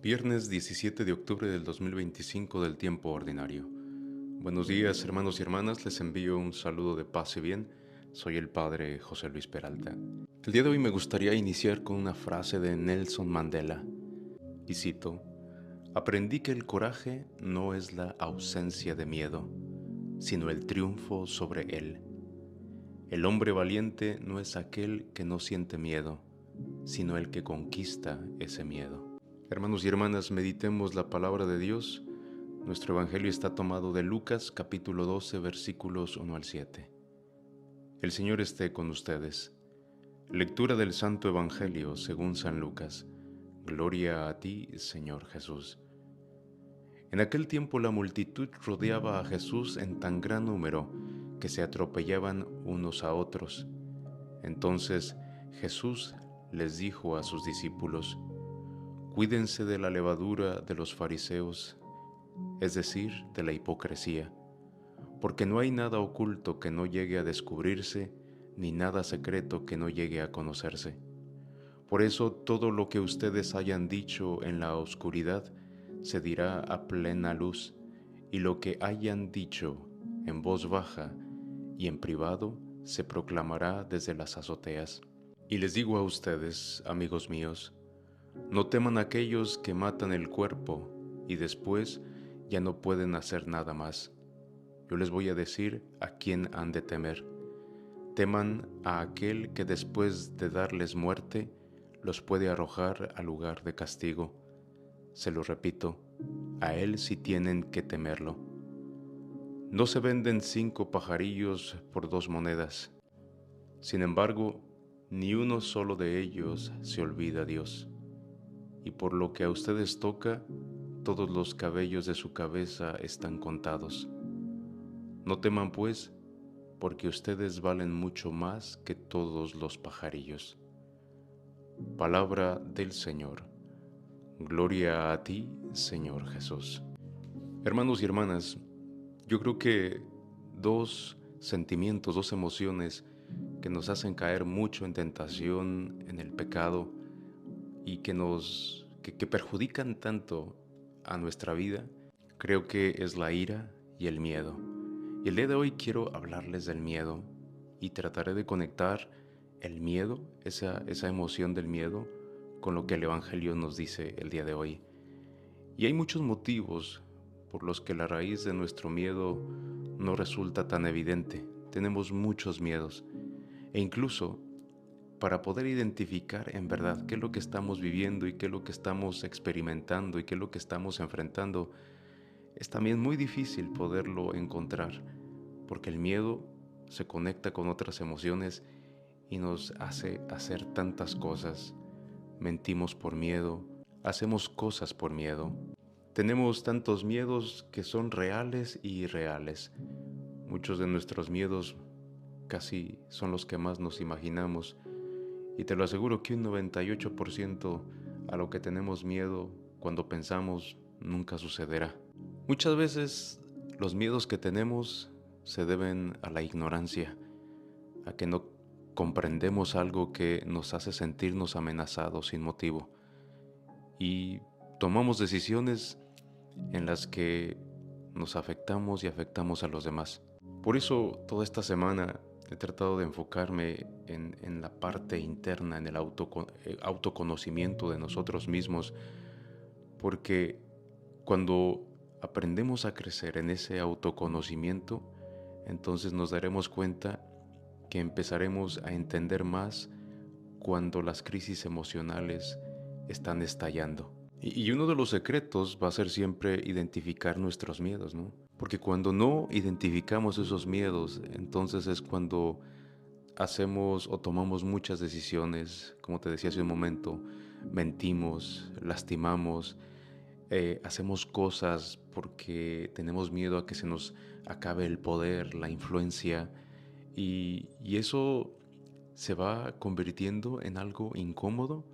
Viernes 17 de octubre del 2025 del tiempo ordinario. Buenos días, hermanos y hermanas, les envío un saludo de paz y bien. Soy el Padre José Luis Peralta. El día de hoy me gustaría iniciar con una frase de Nelson Mandela, y cito: aprendí que el coraje no es la ausencia de miedo, sino el triunfo sobre él. El hombre valiente no es aquel que no siente miedo, sino el que conquista ese miedo. Hermanos y hermanas, meditemos la palabra de Dios. Nuestro evangelio está tomado de Lucas capítulo 12 versículos 1 al 7. El Señor esté con ustedes. Lectura del Santo Evangelio según San Lucas. Gloria a ti, Señor Jesús. En aquel tiempo la multitud rodeaba a Jesús en tan gran número que se atropellaban unos a otros. Entonces Jesús les dijo a sus discípulos: cuídense de la levadura de los fariseos, es decir, de la hipocresía, porque no hay nada oculto que no llegue a descubrirse, ni nada secreto que no llegue a conocerse. Por eso todo lo que ustedes hayan dicho en la oscuridad se dirá a plena luz, y lo que hayan dicho en voz baja y en privado se proclamará desde las azoteas. Y les digo a ustedes, amigos míos, no teman a aquellos que matan el cuerpo y después ya no pueden hacer nada más. Yo les voy a decir a quién han de temer. Teman a aquel que después de darles muerte los puede arrojar al lugar de castigo. Se lo repito, a él sí tienen que temerlo. No se venden 5 pajarillos por 2 monedas. Sin embargo, ni uno solo de ellos se olvida a Dios. Y por lo que a ustedes toca, todos los cabellos de su cabeza están contados. No teman pues, porque ustedes valen mucho más que todos los pajarillos. Palabra del Señor. Gloria a ti, Señor Jesús. Hermanos y hermanas, yo creo que dos sentimientos, dos emociones que nos hacen caer mucho en tentación, en el pecado, y que perjudican tanto a nuestra vida, creo que es la ira y el miedo. Y el día de hoy quiero hablarles del miedo y trataré de conectar el miedo, esa emoción del miedo, con lo que el Evangelio nos dice el día de hoy. Y hay muchos motivos por los que la raíz de nuestro miedo no resulta tan evidente. Tenemos muchos miedos e incluso para poder identificar en verdad qué es lo que estamos viviendo y qué es lo que estamos experimentando y qué es lo que estamos enfrentando, es también muy difícil poderlo encontrar, porque el miedo se conecta con otras emociones y nos hace hacer tantas cosas. Mentimos por miedo, hacemos cosas por miedo. Tenemos tantos miedos que son reales y irreales. Muchos de nuestros miedos casi son los que más nos imaginamos. Y te lo aseguro que un 98% a lo que tenemos miedo cuando pensamos nunca sucederá. Muchas veces los miedos que tenemos se deben a la ignorancia, a que no comprendemos algo que nos hace sentirnos amenazados sin motivo y tomamos decisiones en las que nos afectamos y afectamos a los demás. Por eso toda esta semana he tratado de enfocarme en la parte interna, en el autoconocimiento de nosotros mismos, porque cuando aprendemos a crecer en ese autoconocimiento, entonces nos daremos cuenta que empezaremos a entender más cuando las crisis emocionales están estallando. Y uno de los secretos va a ser siempre identificar nuestros miedos, ¿no? Porque cuando no identificamos esos miedos, entonces es cuando hacemos o tomamos muchas decisiones, como te decía hace un momento, mentimos, lastimamos, hacemos cosas porque tenemos miedo a que se nos acabe el poder, la influencia, y eso se va convirtiendo en algo incómodo.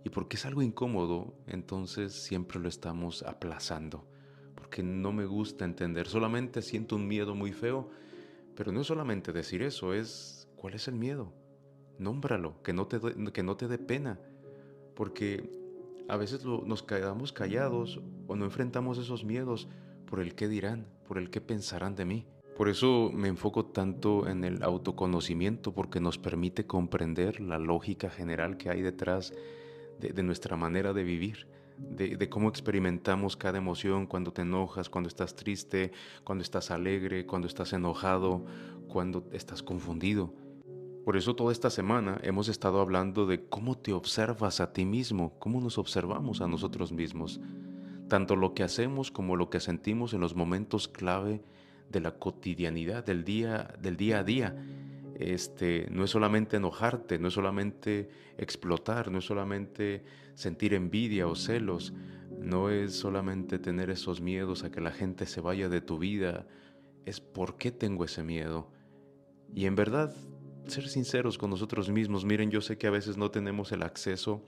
Y porque es algo incómodo, entonces siempre lo estamos aplazando, porque no me gusta entender, solamente siento un miedo muy feo, pero no es solamente decir eso, es ¿cuál es el miedo? Nómbralo, que no te dé pena, porque a veces nos quedamos callados o no enfrentamos esos miedos por el qué dirán, por el qué pensarán de mí. Por eso me enfoco tanto en el autoconocimiento, porque nos permite comprender la lógica general que hay detrás de nuestra manera de vivir, de cómo experimentamos cada emoción, cuando te enojas, cuando estás triste, cuando estás alegre, cuando estás enojado, cuando estás confundido. Por eso toda esta semana hemos estado hablando de cómo te observas a ti mismo, cómo nos observamos a nosotros mismos, tanto lo que hacemos como lo que sentimos en los momentos clave de la cotidianidad, del día a día. No es solamente enojarte, no es solamente explotar, no es solamente sentir envidia o celos, no es solamente tener esos miedos a que la gente se vaya de tu vida, es por qué tengo ese miedo. Y en verdad, ser sinceros con nosotros mismos. Miren, yo sé que a veces no tenemos el acceso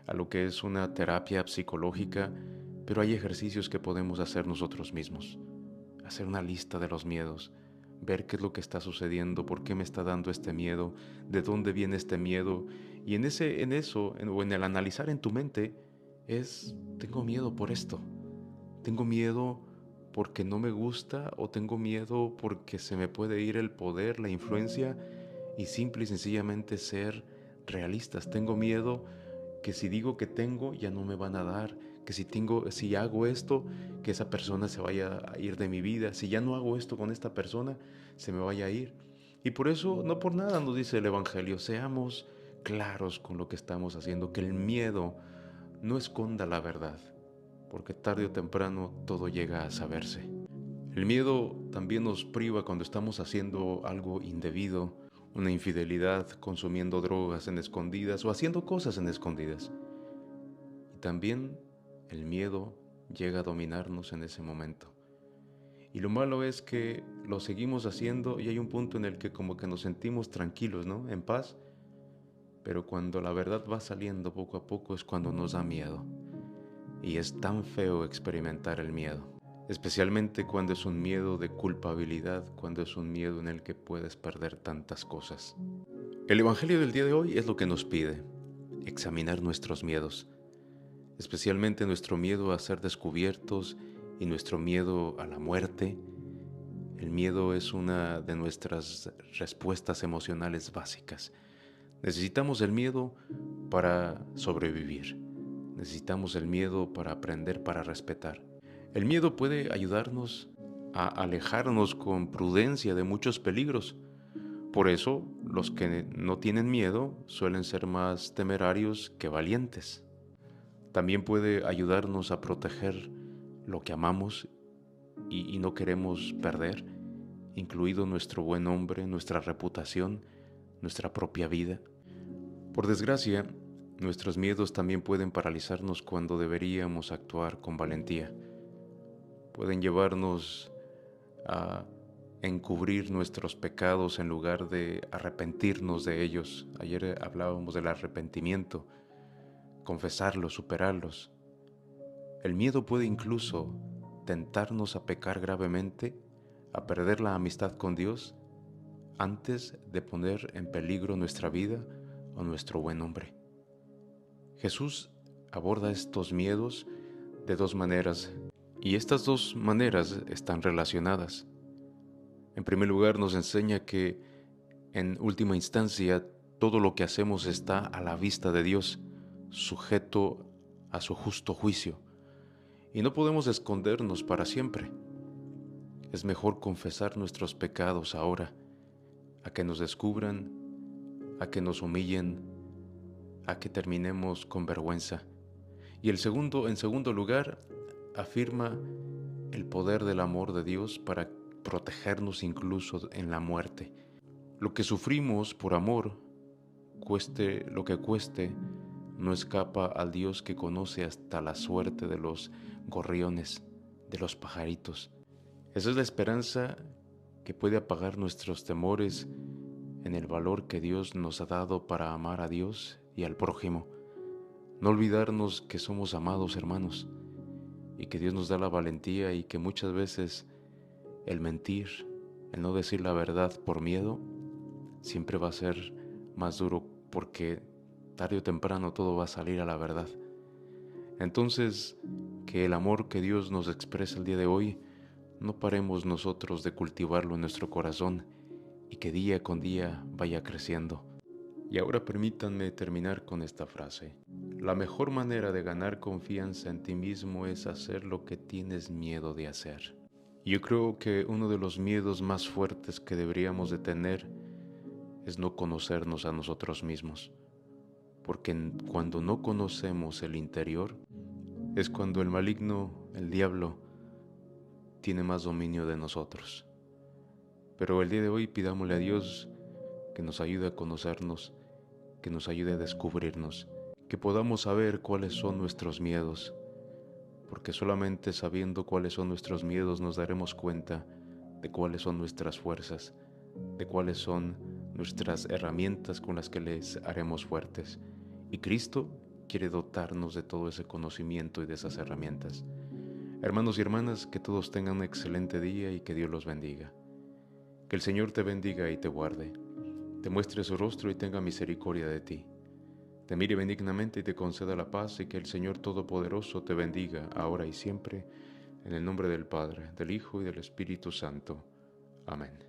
a lo que es una terapia psicológica, pero hay ejercicios que podemos hacer nosotros mismos. Hacer una lista de los miedos, ver qué es lo que está sucediendo, por qué me está dando este miedo, de dónde viene este miedo. Y o en el analizar en tu mente, tengo miedo por esto, tengo miedo porque no me gusta, o tengo miedo porque se me puede ir el poder, la influencia, y simple y sencillamente ser realistas. Tengo miedo que si digo que tengo, ya no me van a dar, que si hago esto, que esa persona se vaya a ir de mi vida, si ya no hago esto con esta persona, se me vaya a ir. Y por eso, no por nada nos dice el Evangelio, seamos claros con lo que estamos haciendo, que el miedo no esconda la verdad, porque tarde o temprano todo llega a saberse. El miedo también nos priva cuando estamos haciendo algo indebido, una infidelidad, consumiendo drogas en escondidas o haciendo cosas en escondidas. Y también el miedo llega a dominarnos en ese momento. Y lo malo es que lo seguimos haciendo y hay un punto en el que como que nos sentimos tranquilos, ¿no? En paz. Pero cuando la verdad va saliendo poco a poco es cuando nos da miedo. Y es tan feo experimentar el miedo, especialmente cuando es un miedo de culpabilidad, cuando es un miedo en el que puedes perder tantas cosas. El Evangelio del día de hoy es lo que nos pide: examinar nuestros miedos, especialmente nuestro miedo a ser descubiertos y nuestro miedo a la muerte. El miedo es una de nuestras respuestas emocionales básicas. Necesitamos el miedo para sobrevivir. Necesitamos el miedo para aprender, para respetar. El miedo puede ayudarnos a alejarnos con prudencia de muchos peligros. Por eso, los que no tienen miedo suelen ser más temerarios que valientes. También puede ayudarnos a proteger lo que amamos y no queremos perder, incluido nuestro buen nombre, nuestra reputación, nuestra propia vida. Por desgracia, nuestros miedos también pueden paralizarnos cuando deberíamos actuar con valentía. Pueden llevarnos a encubrir nuestros pecados en lugar de arrepentirnos de ellos. Ayer hablábamos del arrepentimiento, confesarlos, superarlos. El miedo puede incluso tentarnos a pecar gravemente, a perder la amistad con Dios, antes de poner en peligro nuestra vida o nuestro buen nombre. Jesús aborda estos miedos de dos maneras, y estas dos maneras están relacionadas. En primer lugar, nos enseña que, en última instancia, todo lo que hacemos está a la vista de Dios, sujeto a su justo juicio, y no podemos escondernos para siempre. Es mejor confesar nuestros pecados ahora, a que nos descubran, a que nos humillen, a que terminemos con vergüenza. Y en segundo lugar, afirma el poder del amor de Dios para protegernos incluso en la muerte. Lo que sufrimos por amor, cueste lo que cueste, no escapa al Dios que conoce hasta la suerte de los gorriones, de los pajaritos. Esa es la esperanza que puede apagar nuestros temores en el valor que Dios nos ha dado para amar a Dios y al prójimo. No olvidarnos que somos amados hermanos y que Dios nos da la valentía, y que muchas veces el mentir, el no decir la verdad por miedo, siempre va a ser más duro, porque tarde o temprano todo va a salir a la verdad. Entonces, que el amor que Dios nos expresa el día de hoy, no paremos nosotros de cultivarlo en nuestro corazón y que día con día vaya creciendo. Y ahora permítanme terminar con esta frase. La mejor manera de ganar confianza en ti mismo es hacer lo que tienes miedo de hacer. Yo creo que uno de los miedos más fuertes que deberíamos de tener es no conocernos a nosotros mismos. Porque cuando no conocemos el interior, es cuando el maligno, el diablo, tiene más dominio de nosotros. Pero el día de hoy pidámosle a Dios que nos ayude a conocernos, que nos ayude a descubrirnos, que podamos saber cuáles son nuestros miedos, porque solamente sabiendo cuáles son nuestros miedos nos daremos cuenta de cuáles son nuestras fuerzas, de cuáles son nuestras herramientas con las que les haremos fuertes. Y Cristo quiere dotarnos de todo ese conocimiento y de esas herramientas. Hermanos y hermanas, que todos tengan un excelente día y que Dios los bendiga. Que el Señor te bendiga y te guarde, te muestre su rostro y tenga misericordia de ti, te mire benignamente y te conceda la paz, y que el Señor Todopoderoso te bendiga ahora y siempre, en el nombre del Padre, del Hijo y del Espíritu Santo. Amén.